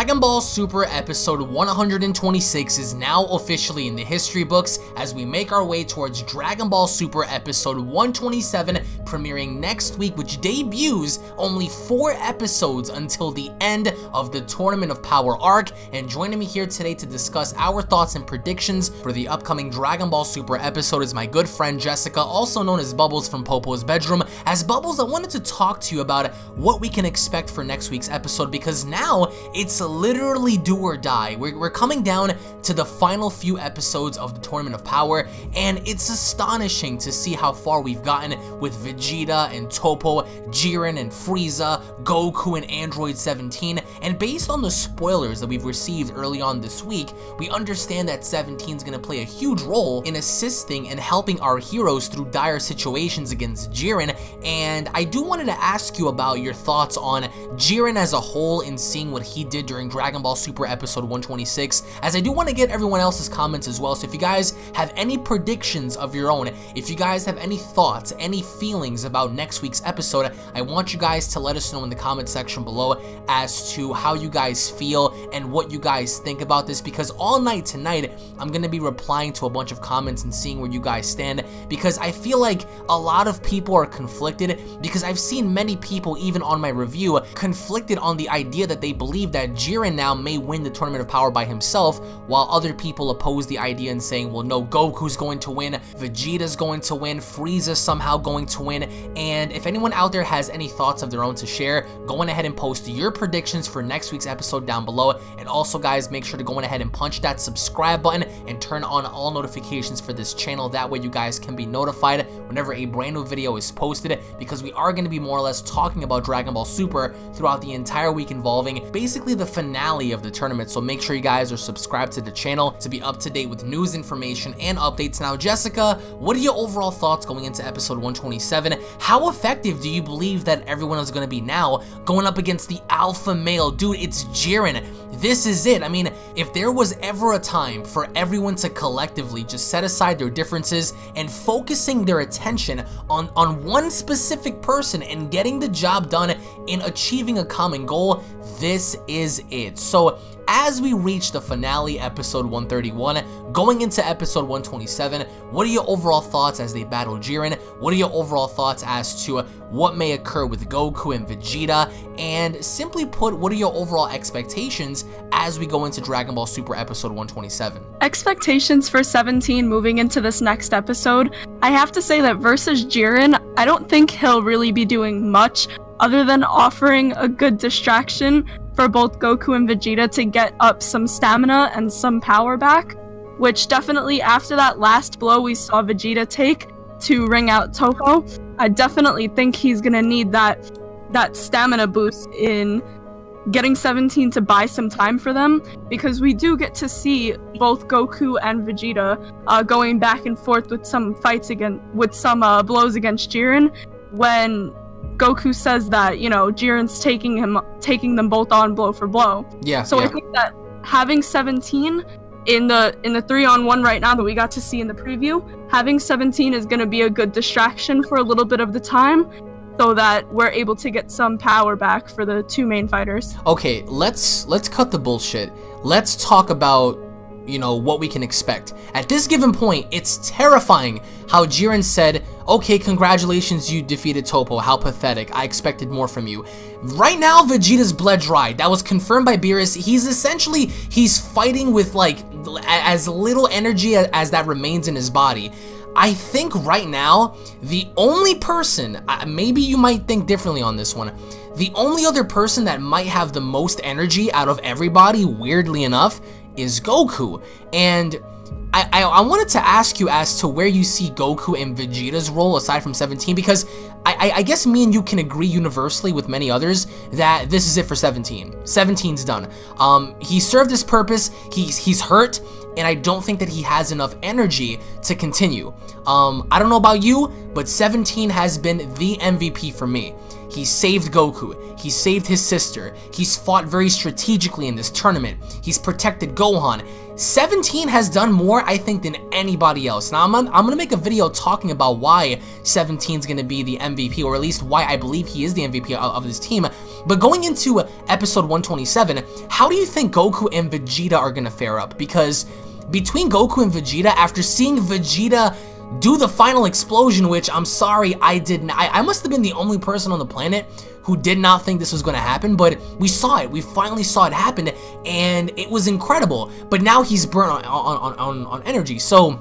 Dragon Ball Super episode 126 is now officially in the history books as we make our way towards Dragon Ball Super episode 127 premiering next week, which debuts only 4 episodes until the end of the Tournament of Power arc. And joining me here today to discuss our thoughts and predictions for the upcoming Dragon Ball Super episode is my good friend Jessica, also known as Bubbles from Popo's bedroom. As Bubbles, I wanted to talk to you about what we can expect for next week's episode, because now it's literally do or die. We're coming down to the final few episodes of the Tournament of Power, and it's astonishing to see how far we've gotten with Vegeta and Toppo, Jiren and Frieza, Goku and Android 17, and based on the spoilers that we've received early on this week, we understand that 17 is going to play a huge role in assisting and helping our heroes through dire situations against Jiren. And I do wanted to ask you about your thoughts on Jiren as a whole and seeing what he did during Dragon Ball Super episode 126, as I do want to get everyone else's comments as well. So if you guys have any predictions of your own, if you guys have any thoughts, any feelings about next week's episode, I want you guys to let us know in the comment section below as to how you guys feel and what you guys think about this, because all night tonight I'm going to be replying to a bunch of comments and seeing where you guys stand, because I feel like a lot of people are conflicted, because I've seen many people, even on my review, conflicted on the idea that they believe that Jiren now may win the Tournament of Power by himself, while other people oppose the idea and saying, well, no, Goku's going to win, Vegeta's going to win, Frieza's somehow going to win. And if anyone out there has any thoughts of their own to share, go on ahead and post your predictions for next week's episode down below. And also, guys, make sure to go on ahead and punch that subscribe button and turn on all notifications for this channel. That way you guys can be notified whenever a brand new video is posted, because we are going to be more or less talking about Dragon Ball Super throughout the entire week, involving basically the finale of the tournament. So make sure you guys are subscribed to the channel to be up to date with news, information, and updates. Now, Jessica, what are your overall thoughts going into episode 127? How effective do you believe that everyone is going to be now going up against the alpha male? Dude, it's Jiren. This is it. I mean, if there was ever a time for everyone to collectively just set aside their differences and focusing their attention on one specific person and getting the job done in achieving a common goal, this is it. So as we reach the finale, episode 131, going into episode 127, what are your overall thoughts as they battle Jiren? What are your overall thoughts as to what may occur with Goku and Vegeta? And simply put, what are your overall expectations as we go into Dragon Ball Super episode 127? Expectations for 17 moving into this next episode. I have to say that versus Jiren, I don't think he'll really be doing much other than offering a good distraction for both Goku and Vegeta to get up some stamina and some power back, which definitely after that last blow we saw Vegeta take to ring out Toppo, I definitely think he's gonna need that stamina boost in getting 17 to buy some time for them, because we do get to see both Goku and Vegeta going back and forth with some fights with some blows against Jiren, when Goku says that, you know, Jiren's taking them both on blow for blow. Yeah. So yeah. I think that having 17 in the 3-on-1 right now that we got to see in the preview, having 17 is going to be a good distraction for a little bit of the time, so that we're able to get some power back for the two main fighters. Okay, let's cut the bullshit. Let's talk about, you know, what we can expect. At this given point, it's terrifying how Jiren said, okay, congratulations, you defeated Toppo. How pathetic. I expected more from you. Right now, Vegeta's bled dry. That was confirmed by Beerus. He's fighting with, like, as little energy as that remains in his body. I think right now, the only person, maybe you might think differently on this one, the only other person that might have the most energy out of everybody, weirdly enough, is Goku. And I wanted to ask you as to where you see Goku and Vegeta's role aside from 17, because I guess me and you can agree universally with many others that this is it for 17. 17's done. He served his purpose, he's hurt, and I don't think that he has enough energy to continue. I don't know about you, but 17 has been the MVP for me. He saved Goku, he saved his sister, he's fought very strategically in this tournament, he's protected Gohan. 17 has done more, I think, than anybody else. Now, I'm gonna make a video talking about why 17 is gonna be the MVP, or at least why I believe he is the MVP of this team. But going into episode 127, how do you think Goku and Vegeta are gonna fare up? Because between Goku and Vegeta, after seeing Vegeta do the final explosion, which I'm sorry, I must have been the only person on the planet who did not think this was going to happen, but we saw it. We finally saw it happen, and it was incredible. But now he's burnt on energy. So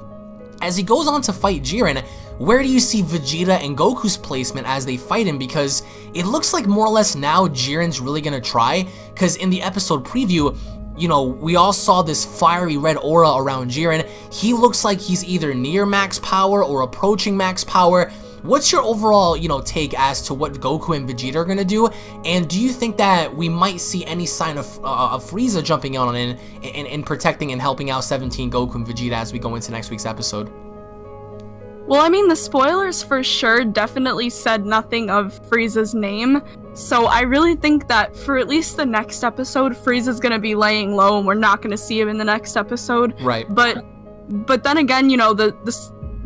as he goes on to fight Jiren, where do you see Vegeta and Goku's placement as they fight him? Because it looks like more or less now Jiren's really going to try, because in the episode preview, you know, we all saw this fiery red aura around Jiren. He looks like he's either near max power or approaching max power. What's your overall, you know, take as to what Goku and Vegeta are gonna do? And do you think that we might see any sign of Frieza jumping out on in and protecting and helping out 17, Goku, and Vegeta as we go into next week's episode? Well, I mean, the spoilers for sure definitely said nothing of Frieza's name, so I really think that for at least the next episode, Frieza's gonna be laying low and we're not gonna see him in the next episode. Right. But then again, you know,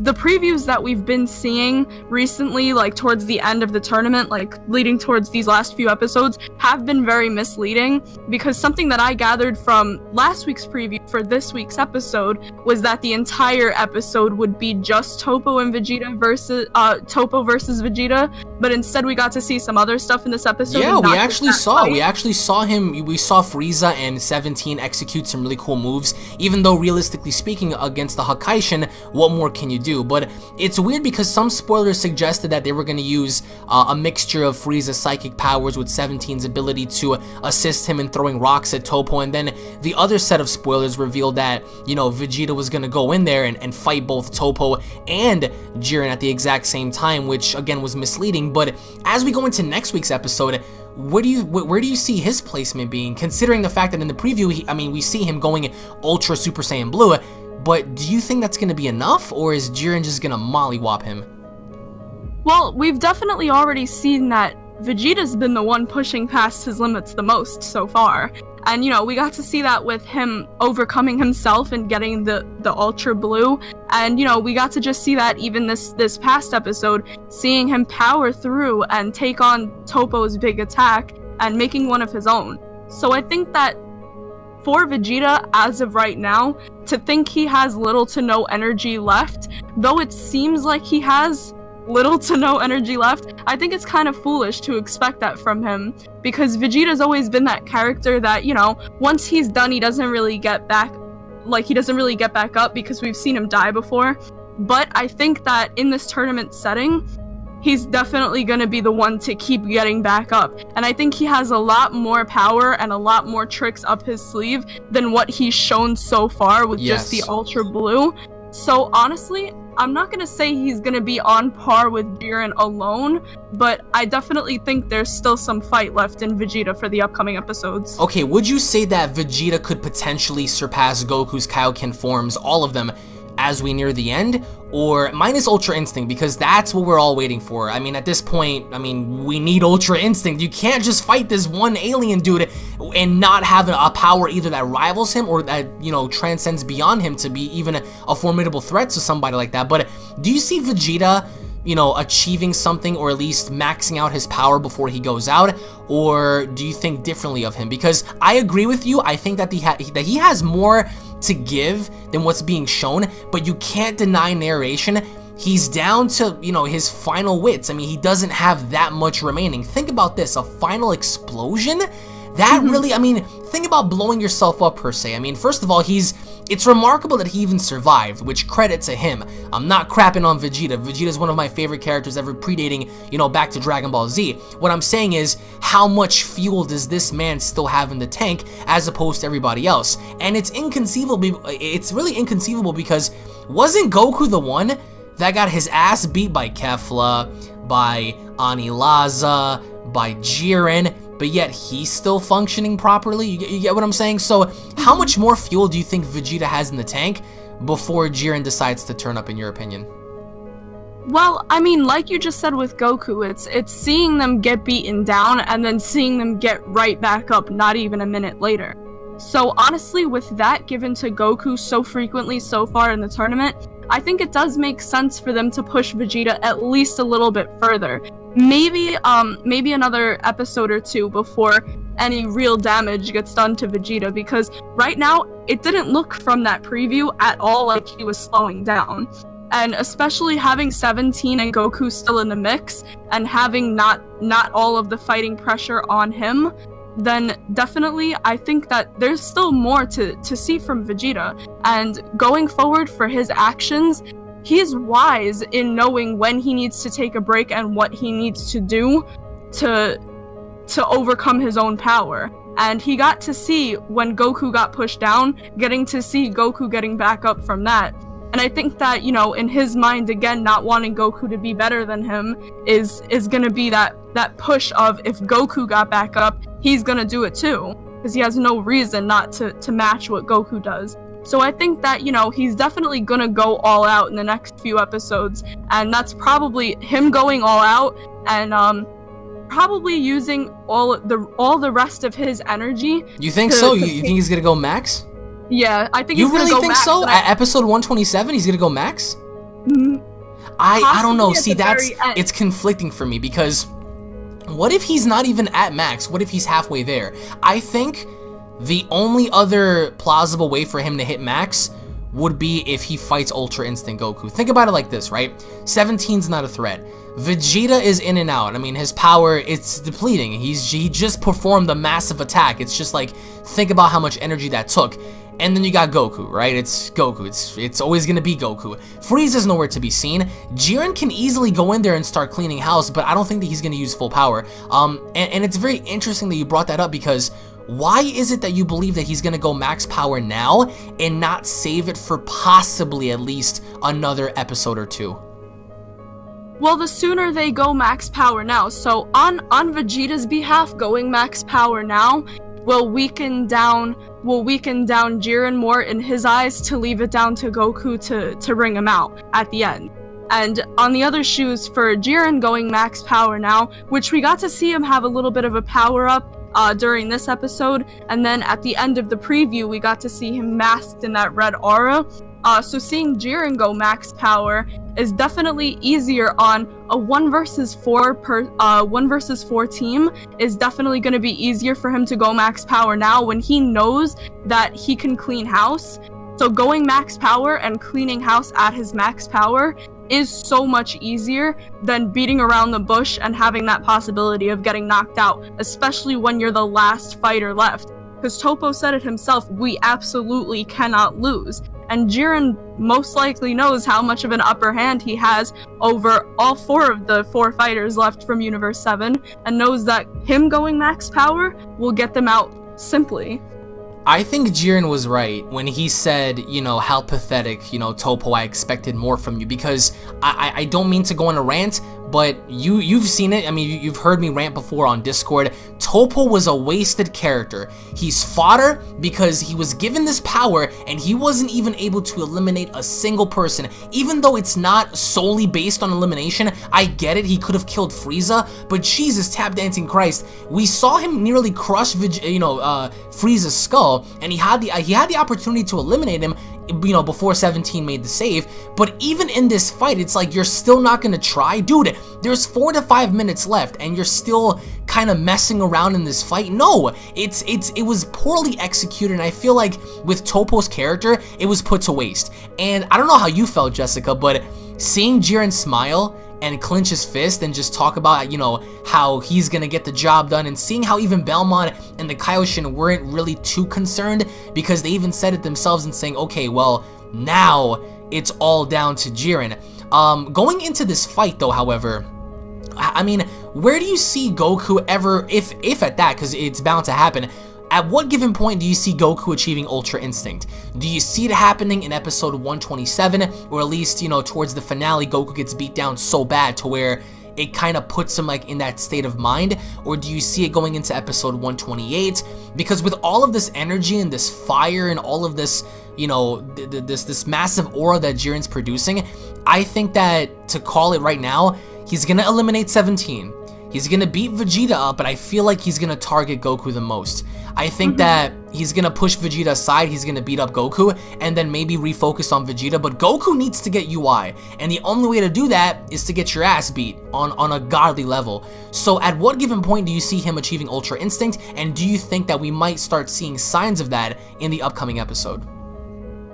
the previews that we've been seeing recently, like towards the end of the tournament, like leading towards these last few episodes, have been very misleading, because something that I gathered from last week's preview for this week's episode was that the entire episode would be just Toppo and Vegeta versus Toppo versus Vegeta, but instead we got to see some other stuff in this episode. Yeah, we actually saw Frieza and 17 execute some really cool moves, even though realistically speaking, against the Hakaishin, what more can you do? But it's weird because some spoilers suggested that they were going to use a mixture of Frieza's psychic powers with 17's ability to assist him in throwing rocks at Toppo, and then the other set of spoilers revealed that, you know, Vegeta was going to go in there and fight both Toppo and Jiren at the exact same time, which again was misleading. But as we go into next week's episode, where do you see his placement being, considering the fact that in the preview, we see him going Ultra Super Saiyan Blue? But do you think that's going to be enough, or is Jiren just going to mollywop him? Well, we've definitely already seen that Vegeta's been the one pushing past his limits the most so far. And, you know, we got to see that with him overcoming himself and getting the Ultra Blue. And, you know, we got to just see that even this past episode, seeing him power through and take on Toppo's big attack and making one of his own. So I think that for Vegeta, as of right now, to think he has little to no energy left, though it seems like he has little to no energy left, I think it's kind of foolish to expect that from him, because Vegeta's always been that character that, you know, once he's done, he doesn't really get back up, because we've seen him die before. But I think that in this tournament setting, he's definitely going to be the one to keep getting back up. And I think he has a lot more power and a lot more tricks up his sleeve than what he's shown so far with just the Ultra Blue. So honestly, I'm not going to say he's going to be on par with Jiren alone, but I definitely think there's still some fight left in Vegeta for the upcoming episodes. Okay, would you say that Vegeta could potentially surpass Goku's Kaioken forms, all of them, as we near the end? Or minus Ultra Instinct, because that's what we're all waiting for. I mean, at this point, we need Ultra Instinct. You can't just fight this one alien dude and not have a power either that rivals him or that, you know, transcends beyond him to be even a formidable threat to somebody like that. But do you see Vegeta, you know, achieving something, or at least maxing out his power before he goes out? Or do you think differently of him? Because I agree with you. I think that he has more to give than what's being shown, but you can't deny narration. He's down to, you know, his final wits. I mean, he doesn't have that much remaining. Think about this, a final explosion? That really, think about blowing yourself up per se. I mean, first of all, it's remarkable that he even survived, which credit to him. I'm not crapping on Vegeta. Vegeta is one of my favorite characters ever, predating, you know, back to Dragon Ball Z. What I'm saying is, how much fuel does this man still have in the tank as opposed to everybody else? And it's really inconceivable, because wasn't Goku the one that got his ass beat by Kefla, by Anilaza, by Jiren, but yet he's still functioning properly? You get what I'm saying? So how much more fuel do you think Vegeta has in the tank before Jiren decides to turn up, in your opinion? Well, I mean, like you just said with Goku, it's seeing them get beaten down and then seeing them get right back up not even a minute later. So honestly, with that given to Goku so frequently so far in the tournament, I think it does make sense for them to push Vegeta at least a little bit further. Maybe another episode or two before any real damage gets done to Vegeta, because right now it didn't look from that preview at all like he was slowing down. And especially having 17 and Goku still in the mix, and having not all of the fighting pressure on him, then definitely I think that there's still more to see from Vegeta. And going forward for his actions, he's wise in knowing when he needs to take a break and what he needs to do to overcome his own power. And he got to see when Goku got pushed down, getting to see Goku getting back up from that. And I think that, you know, in his mind, again, not wanting Goku to be better than him is gonna be that push of, if Goku got back up, he's gonna do it too, because he has no reason not to match what Goku does. So I think that, you know, he's definitely gonna go all out in the next few episodes, and that's probably him going all out and probably using all the rest of his energy. You think so? You think he's gonna go max? Yeah, I think he's gonna go max. You really think so? At episode 127, he's gonna go max? I don't know. See, it's conflicting for me, because what if he's not even at max? What if he's halfway there? I think the only other plausible way for him to hit max would be if he fights Ultra Instinct Goku. Think about it like this, right? 17's not a threat. Vegeta is in and out. I mean, his power, it's depleting. He just performed a massive attack. It's just like, think about how much energy that took. And then you got Goku, right? It's Goku. It's always gonna be Goku. Frieza's nowhere to be seen. Jiren can easily go in there and start cleaning house, but I don't think that he's gonna use full power. And it's very interesting that you brought that up, because why is it that you believe that he's gonna go max power now and not save it for possibly at least another episode or two? Well, the sooner they go max power now, so on Vegeta's behalf, going max power now will weaken down Jiren more in his eyes, to leave it down to Goku to bring him out at the end. And on the other shoes, for Jiren going max power now, which we got to see him have a little bit of a power up during this episode, and then at the end of the preview we got to see him masked in that red aura. So seeing Jiren go max power is definitely easier on a 1 versus 4 team. Is definitely going to be easier for him to go max power now, when he knows that he can clean house. So going max power and cleaning house at his max power is so much easier than beating around the bush and having that possibility of getting knocked out, especially when you're the last fighter left. Because Toppo said it himself, we absolutely cannot lose. And Jiren most likely knows how much of an upper hand he has over all 4 of the 4 fighters left from Universe 7, and knows that him going max power will get them out simply. I think Jiren was right when he said, you know, how pathetic, you know, Toppo, I expected more from you, because I don't mean to go on a rant, but you've seen it. I mean, you've heard me rant before on Discord. Toppo was a wasted character. He's fodder because he was given this power and he wasn't even able to eliminate a single person. Even though it's not solely based on elimination, I get it, he could have killed Frieza, but Jesus, tap dancing Christ, we saw him nearly crush Frieza's skull, and he had the opportunity to eliminate him, you know, before 17 made the save. But even in this fight, it's like, you're still not gonna try? Dude, there's 4 to 5 minutes left and you're still kind of messing around in this fight? No, it was poorly executed, and I feel like with Toppo's character, it was put to waste. And I don't know how you felt, Jessica, but seeing Jiren smile and clench his fist and just talk about, you know, how he's gonna get the job done, and seeing how even Belmont and the Kaioshin weren't really too concerned, because they even said it themselves and saying, okay, well, now it's all down to Jiren. Going into this fight though, however, I mean, where do you see Goku ever, if at that, because it's bound to happen, at what given point do you see Goku achieving Ultra Instinct? Do you see it happening in episode 127, or at least, you know, towards the finale, Goku gets beat down so bad to where it kind of puts him like in that state of mind? Or do you see it going into episode 128? Because with all of this energy and this fire and all of this, you know, this massive aura that Jiren's producing, I think that, to call it right now, he's gonna eliminate 17. He's gonna beat Vegeta up, but I feel like he's gonna target Goku the most. I think that he's gonna push Vegeta aside, he's gonna beat up Goku, and then maybe refocus on Vegeta, but Goku needs to get UI, and the only way to do that is to get your ass beat on a godly level. So at what given point do you see him achieving Ultra Instinct, and do you think that we might start seeing signs of that in the upcoming episode?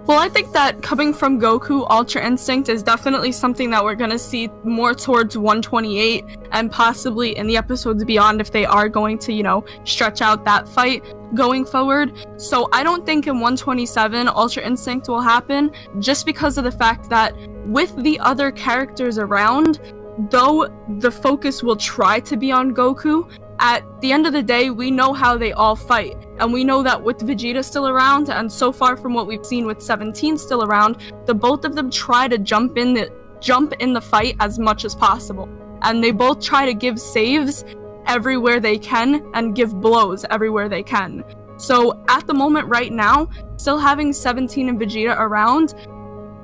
Well, I think that coming from Goku, Ultra Instinct is definitely something that we're going to see more towards 128 and possibly in the episodes beyond if they are going to, you know, stretch out that fight going forward. So I don't think in 127 Ultra Instinct will happen just because of the fact that with the other characters around, though the focus will try to be on Goku, at the end of the day, we know how they all fight. And we know that with Vegeta still around, and so far from what we've seen with 17 still around, the both of them try to jump in the fight as much as possible. And they both try to give saves everywhere they can and give blows everywhere they can. So at the moment right now, still having 17 and Vegeta around,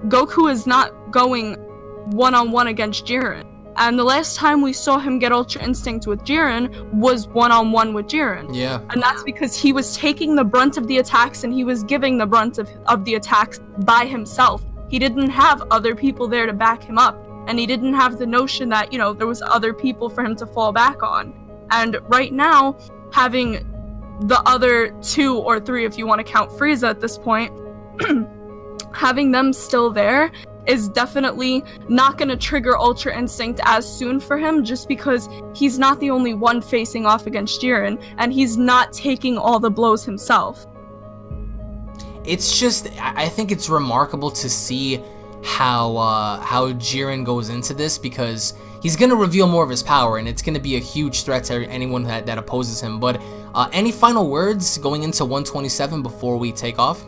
Goku is not going one-on-one against Jiren. And the last time we saw him get Ultra Instinct with Jiren was one-on-one with Jiren. Yeah. And that's because he was taking the brunt of the attacks and he was giving the brunt of the attacks by himself. He didn't have other people there to back him up. And he didn't have the notion that, you know, there was other people for him to fall back on. And right now, having the other 2 or 3, if you want to count Frieza at this point, having them still there is definitely not going to trigger Ultra Instinct as soon for him, just because he's not the only one facing off against Jiren, and he's not taking all the blows himself. It's just, I think it's remarkable to see how Jiren goes into this, because he's going to reveal more of his power, and it's going to be a huge threat to anyone that opposes him. But any final words going into 127 before we take off?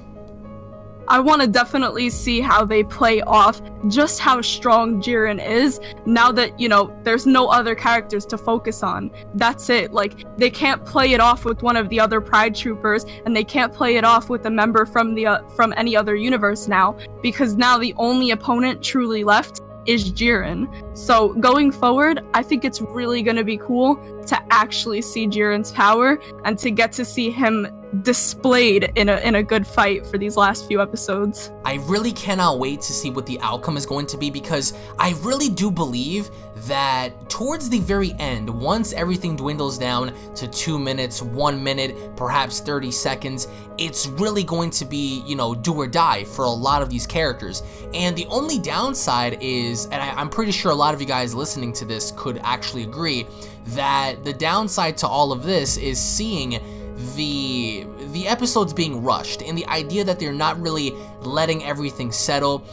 I want to definitely see how they play off just how strong Jiren is now that, you know, there's no other characters to focus on. That's it. Like, they can't play it off with one of the other Pride Troopers, and they can't play it off with a member from any other universe now, because now the only opponent truly left is Jiren. So going forward, I think it's really going to be cool to actually see Jiren's power and to get to see him displayed in a good fight for these last few episodes. I really cannot wait to see what the outcome is going to be, because I really do believe that towards the very end, once everything dwindles down to 2 minutes, 1 minute, perhaps 30 seconds, it's really going to be, you know, do or die for a lot of these characters. And the only downside is, and I'm pretty sure a lot of you guys listening to this could actually agree, that the downside to all of this is seeing the episodes being rushed, and the idea that they're not really letting everything settle.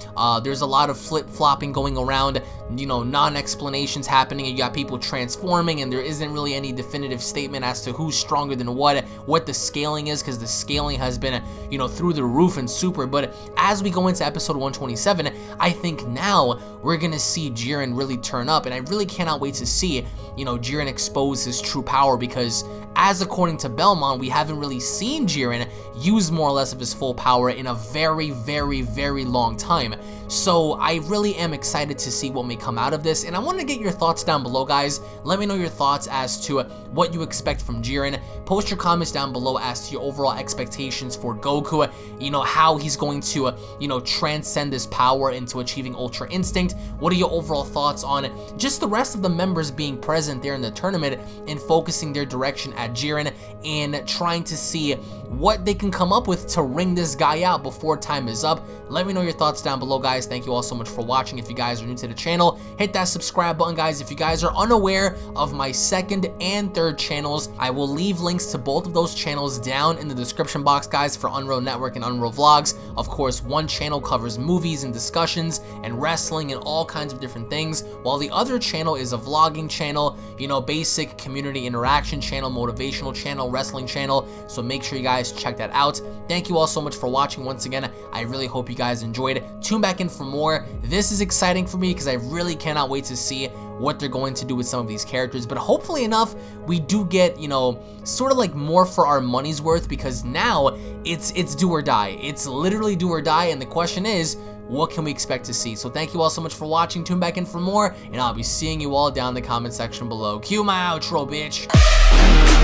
There's a lot of flip-flopping going around, you know, non-explanations happening, and you got people transforming, and there isn't really any definitive statement as to who's stronger than what the scaling is, because the scaling has been, you know, through the roof and super. But as we go into episode 127, I think now we're gonna see Jiren really turn up, and I really cannot wait to see, you know, Jiren expose his true power, because as according to Belmont, we haven't really seen Jiren use more or less of his full power in a very, very, very long time. So I really am excited to see what may come out of this, and I want to get your thoughts down below, guys. Let me know your thoughts as to what you expect from Jiren. Post your comments down below as to your overall expectations for Goku, you know, how he's going to, you know, transcend this power into achieving Ultra Instinct. What are your overall thoughts on just the rest of the members being present there in the tournament and focusing their direction at Jiren and trying to see what they can come up with to ring this guy out before time is up? Let me know your thoughts down below, guys. Thank you all so much for watching. If you guys are new to the channel, hit that subscribe button, guys. If you guys are unaware of my second and third channels, I will leave links to both of those channels down in the description box, guys, for Unreal Network and Unreal Vlogs. Of course, one channel covers movies and discussions and wrestling and all kinds of different things, while the other channel is a vlogging channel, you know, basic community interaction channel, motivational channel, wrestling channel. So make sure you guys check that out. Thank you all so much for watching once again. I really hope you guys enjoyed. Tune back in for more. This is exciting for me because I really cannot wait to see what they're going to do with some of these characters. But hopefully enough, we do get, you know, sort of like more for our money's worth, because now it's do or die. It's literally do or die, and the question is, what can we expect to see? So thank you all so much for watching. Tune back in for more, and I'll be seeing you all down in the comment section below. Cue my outro, bitch.